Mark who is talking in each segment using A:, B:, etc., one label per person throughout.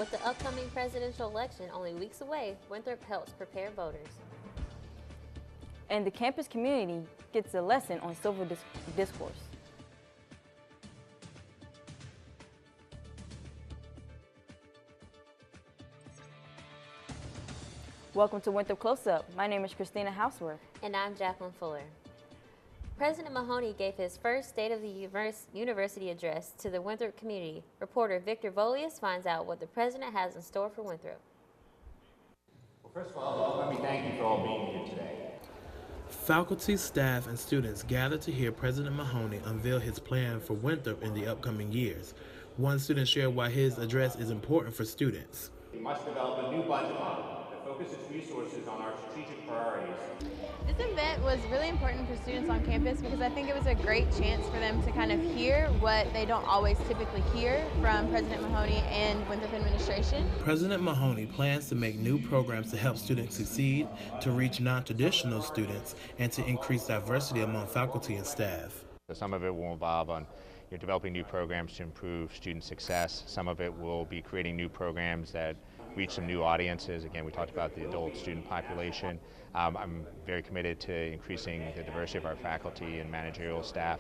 A: With the upcoming presidential election only weeks away, Winthrop helps prepare voters.
B: And the campus community gets a lesson on civil discourse. Welcome to Winthrop Close Up. My name is Christina Houseworth.
A: And I'm Jacqueline Fuller. President Mahoney gave his first State of the University address to the Winthrop community. Reporter Victor Volius finds out what the president has in store for Winthrop.
C: Well, first of all, let me thank you for all being here today.
D: Faculty, staff, and students gathered to hear President Mahoney unveil his plan for Winthrop in the upcoming years. One student shared why his address is important for students.
C: We must develop a new budget model that focuses resources on our strategic priorities.
E: This event was really important for students on campus because I think it was a great chance for them to kind of hear what they don't always typically hear from President Mahoney and Winthrop administration.
D: President Mahoney plans to make new programs to help students succeed, to reach non-traditional students, and to increase diversity among faculty and staff.
C: Some of it will involve on developing new programs to improve student success. Some of it will be creating new programs that reach some new audiences. Again, we talked about the adult student population. I'm very committed to increasing the diversity of our faculty and managerial staff.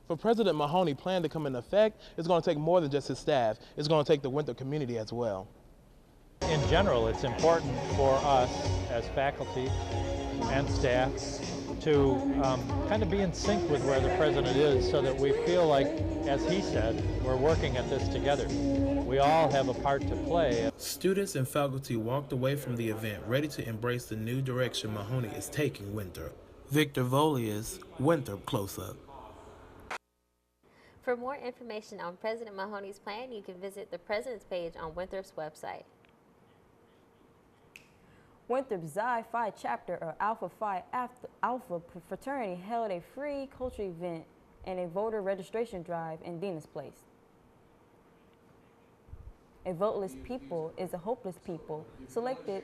D: For President Mahoney's plan to come into effect, it's going to take more than just his staff. It's going to take the Winthrop community as well.
F: In general, it's important for us as faculty and staff to kind of be in sync with where the president is so that we feel like, as he said, we're working at this together. We all have a part to play.
D: Students and faculty walked away from the event ready to embrace the new direction Mahoney is taking Winthrop. Victor Volius, Winthrop Close Up.
A: For more information on President Mahoney's plan, you can visit the President's page on Winthrop's website.
B: Winthrop Xi Phi chapter of Alpha Phi Alpha fraternity held a free culture event and a voter registration drive in Dean's Place. A voteless people is a hopeless people. Selected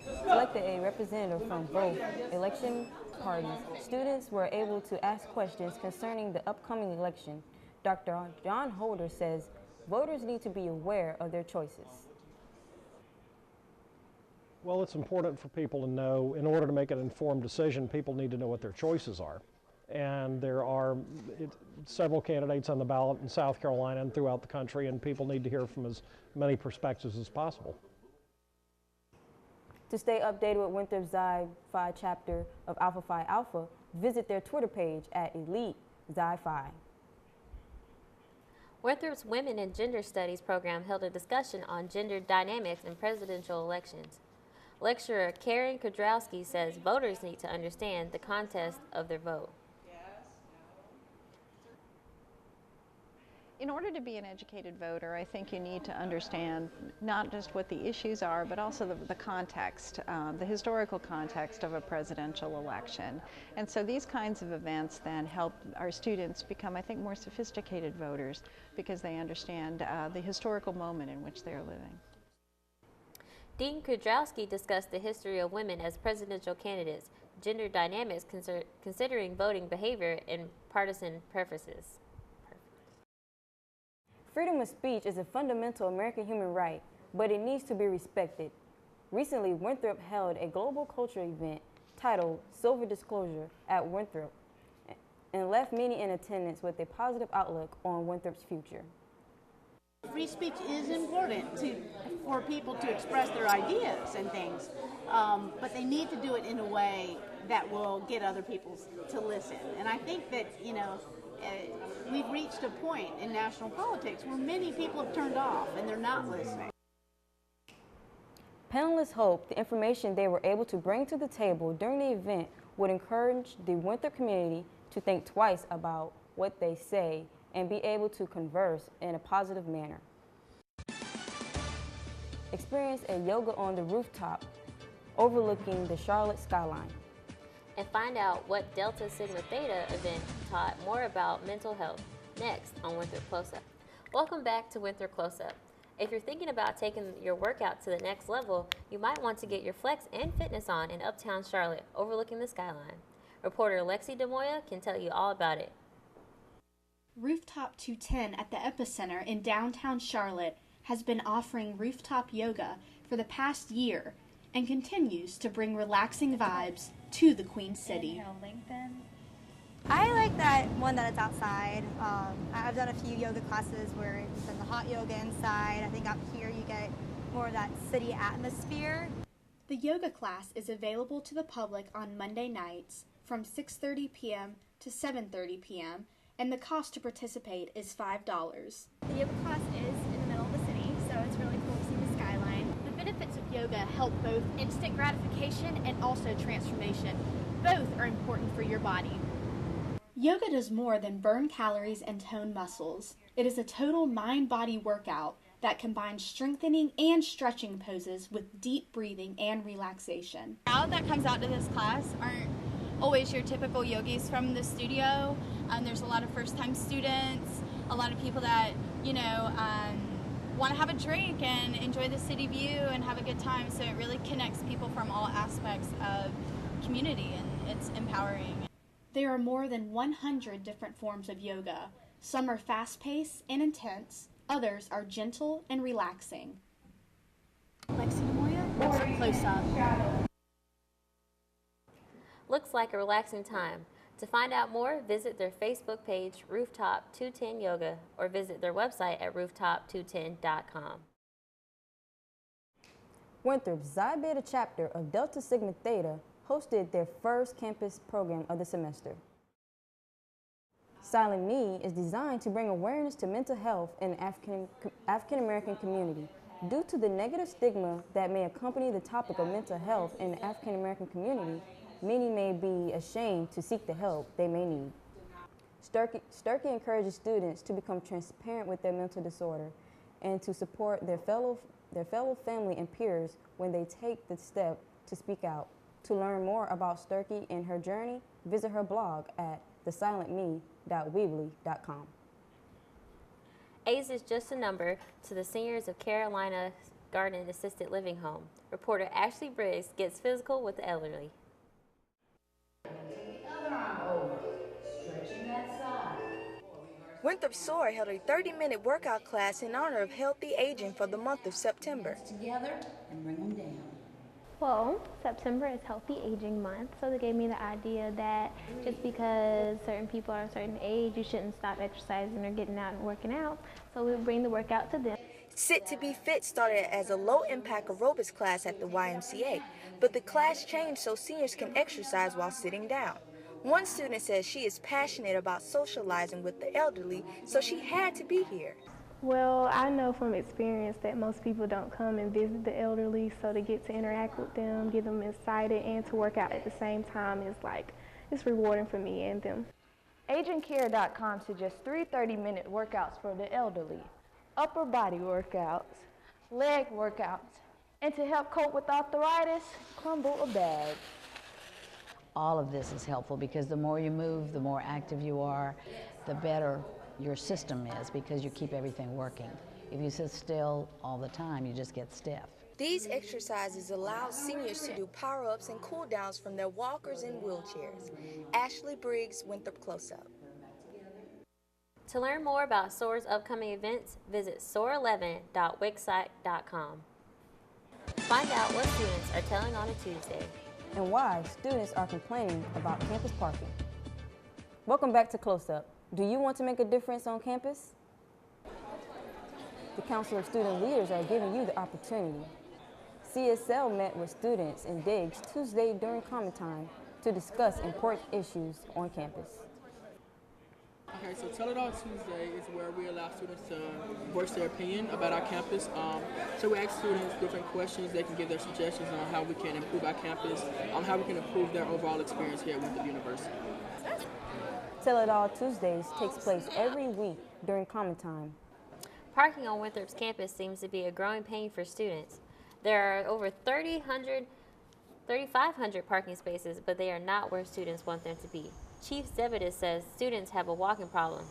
B: a representative from both election parties. Students were able to ask questions concerning the upcoming election. Dr. John Holder says voters need to be aware of their choices.
G: Well, it's important for people to know, in order to make an informed decision, people need to know what their choices are. And there are several candidates on the ballot in South Carolina and throughout the country, and people need to hear from as many perspectives as possible.
B: To stay updated with Winthrop Xi Phi chapter of Alpha Phi Alpha, visit their Twitter page at Elite Xi Phi.
A: Winthrop's Women and Gender Studies program held a discussion on gender dynamics in presidential elections. Lecturer Karen Kudrowski says voters need to understand the context of their vote.
H: In order to be an educated voter, I think you need to understand not just what the issues are, but also the context, the historical context of a presidential election. And so these kinds of events then help our students become, I think, more sophisticated voters because they understand the historical moment in which they're living.
A: Dean Kudrowski discussed the history of women as presidential candidates, gender dynamics considering voting behavior, and partisan preferences.
B: Freedom of speech is a fundamental American human right, but it needs to be respected. Recently, Winthrop held a global culture event titled Silver Disclosure at Winthrop and left many in attendance with a positive outlook on Winthrop's future.
I: Free speech is important for people to express their ideas and things, but they need to do it in a way that will get other people to listen. And I think that, we've reached a point in national politics where many people have turned off and they're not listening.
B: Panelists hope the information they were able to bring to the table during the event would encourage the Winthrop community to think twice about what they say and be able to converse in a positive manner. Experience a yoga on the rooftop overlooking the Charlotte skyline.
A: And find out what Delta Sigma Theta event taught more about mental health next on Winthrop Close Up. Welcome back to Winthrop Close Up. If you're thinking about taking your workout to the next level, you might want to get your flex and fitness on in Uptown Charlotte, overlooking the skyline. Reporter Lexi DeMoya can tell you all about it.
J: Rooftop 210 at the Epicenter in downtown Charlotte has been offering Rooftop Yoga for the past year and continues to bring relaxing vibes to the Queen City.
K: Inhale, lengthen. I like that one that it's outside. I've done a few yoga classes where it's in the hot yoga inside. I think up here you get more of that city atmosphere.
J: The yoga class is available to the public on Monday nights from 6:30 p.m. to 7:30 p.m. and the cost to participate is $5.
L: The yoga class is in the middle of the city, so it's really cool to see the skyline. The benefits of yoga help both instant gratification and also transformation. Both are important for your body.
J: Yoga does more than burn calories and tone muscles. It is a total mind-body workout that combines strengthening and stretching poses with deep breathing and relaxation.
L: Crowd that comes out to this class aren't always your typical yogis from the studio. There's a lot of first-time students, a lot of people that, want to have a drink and enjoy the city view and have a good time. So it really connects people from all aspects of community, and it's empowering.
J: There are more than 100 different forms of yoga. Some are fast-paced and intense, others are gentle and relaxing.
L: Winthrop Close Up.
A: Looks like a relaxing time. To find out more, visit their Facebook page, Rooftop 210 Yoga, or visit their website at rooftop210.com.
B: Winthrop's Xi Beta chapter of Delta Sigma Theta hosted their first campus program of the semester. Silent Me is designed to bring awareness to mental health in the African American community. Due to the negative stigma that may accompany the topic of mental health in the African American community, many may be ashamed to seek the help they may need. Sturkey encourages students to become transparent with their mental disorder and to support their fellow family and peers when they take the step to speak out. To learn more about Sturkey and her journey, visit her blog at thesilentme.weebly.com.
A: AIDS is just a number to the seniors of Carolina Garden Assisted Living Home. Reporter Ashley Briggs gets physical with the elderly.
M: Winthrop SOAR held a 30-minute workout class in honor of healthy aging for the month of September.
N: Together and bring them down.
O: Well, September is Healthy Aging Month, so they gave me the idea that just because certain people are a certain age, you shouldn't stop exercising or getting out and working out, so we bring the workout to them.
M: Sit to Be Fit started as a low-impact aerobics class at the YMCA, but the class changed so seniors can exercise while sitting down. One student says she is passionate about socializing with the elderly, so she had to be here.
O: Well, I know from experience that most people don't come and visit the elderly, so to get to interact with them, get them excited, and to work out at the same time is it's rewarding for me and them.
P: AgingCare.com suggests 3 30-minute workouts for the elderly, upper body workouts, leg workouts, and to help cope with arthritis, crumble a bag.
N: All of this is helpful because the more you move, the more active you are, the better your system is because you keep everything working. If you sit still all the time, you just get stiff.
M: These exercises allow seniors to do power-ups and cool-downs from their walkers and wheelchairs. Ashley Briggs, Winthrop Close Up.
A: To learn more about SOAR's upcoming events, visit soar11.wixsite.com. Find out what students are telling on a Tuesday.
B: And why students are complaining about campus parking. Welcome back to Close Up. Do you want to make a difference on campus? The Council of Student Leaders are giving you the opportunity. CSL met with students in Diggs Tuesday during common time to discuss important issues on campus.
Q: Okay, so Tell It All Tuesday is where we allow students to voice their opinion about our campus. So we ask students different questions. They can give their suggestions on how we can improve our campus, how we can improve their overall experience here at Winthrop University.
B: Tell It All Tuesdays takes place every week during common time.
A: Parking on Winthrop's campus seems to be a growing pain for students. There are over 3,500 parking spaces, but they are not where students want them to be. Chief Zebedes says students have a walking problem.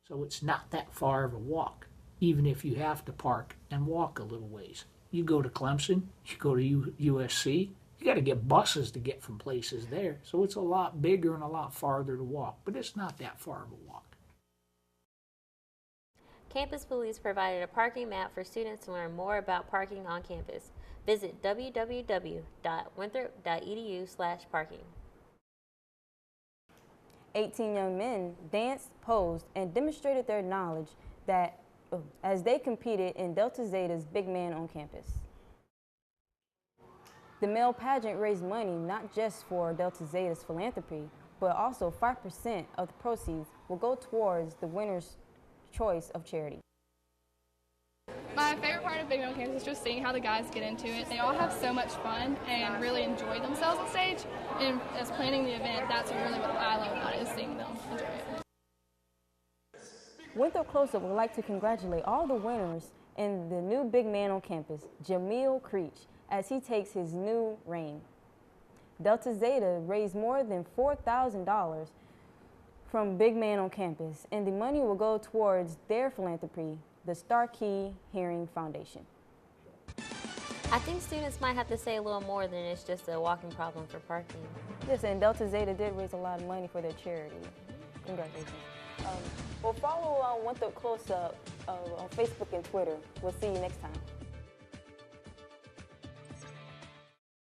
R: So it's not that far of a walk, even if you have to park and walk a little ways. You go to Clemson, you go to USC, you got to get buses to get from places there. So it's a lot bigger and a lot farther to walk, but it's not that far of a walk.
A: Campus Police provided a parking map for students to learn more about parking on campus. Visit www.winthrop.edu/parking.
B: 18 young men danced, posed, and demonstrated their knowledge that as they competed in Delta Zeta's Big Man on Campus. The male pageant raised money not just for Delta Zeta's philanthropy, but also 5% of the proceeds will go towards the winner's choice of charity.
S: My favorite part of Big Man on Campus is just seeing how the guys get into it. They all have so much fun and really enjoy themselves on stage. And as planning the event, that's really what I love about it, is seeing them enjoy it.
B: Winthrop Close Up would like to congratulate all the winners in the new Big Man on Campus, Jameel Creech, as he takes his new reign. Delta Zeta raised more than $4,000 from Big Man on Campus, and the money will go towards their philanthropy, the Starkey Hearing Foundation.
A: I think students might have to say a little more than it's just a walking problem for parking.
B: Yes, and Delta Zeta did raise a lot of money for their charity. Congratulations. Well, follow Winthrop Close Up on Facebook and Twitter. We'll see you next time.